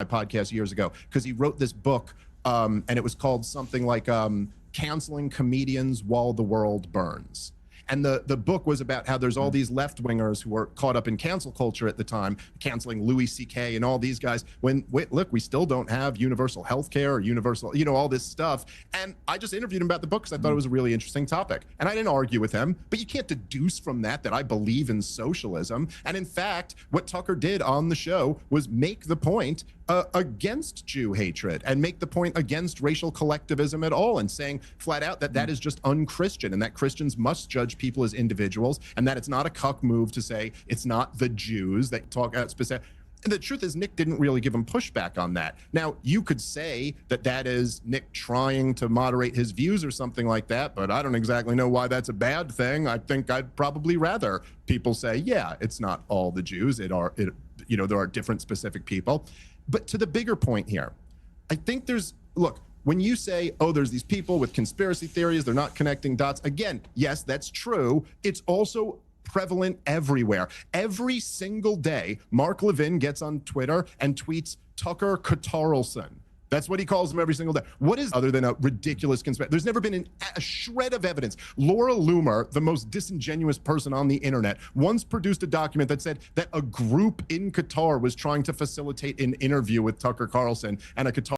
podcast years ago because he wrote this book, and it was called something like Canceling Comedians While the World Burns. And the book was about how there's all these left-wingers who were caught up in cancel culture at the time, canceling Louis C.K. and all these guys. Look, we still don't have universal health care or universal, all this stuff. And I just interviewed him about the book because I thought it was a really interesting topic. And I didn't argue with him, but you can't deduce from that I believe in socialism. And in fact, what Tucker did on the show was make the point against Jew hatred and make the point against racial collectivism at all, and saying flat out that is just unchristian and that Christians must judge people as individuals, and that it's not a cuck move to say it's not the Jews that talk out specific. And the truth is, Nick didn't really give him pushback on that. Now, you could say that is Nick trying to moderate his views or something like that, but I don't exactly know why that's a bad thing. I think I'd probably rather people say, yeah, it's not all the Jews. There are different specific people. But to the bigger point here, I think look, when you say, oh, there's these people with conspiracy theories, they're not connecting dots. Again, yes, that's true. It's also prevalent everywhere. Every single day, Mark Levin gets on Twitter and tweets Tucker Carlson. That's what he calls them every single day. What is other than a ridiculous conspiracy? There's never been a shred of evidence. Laura Loomer, the most disingenuous person on the internet, once produced a document that said that a group in Qatar was trying to facilitate an interview with Tucker Carlson, and a Qatar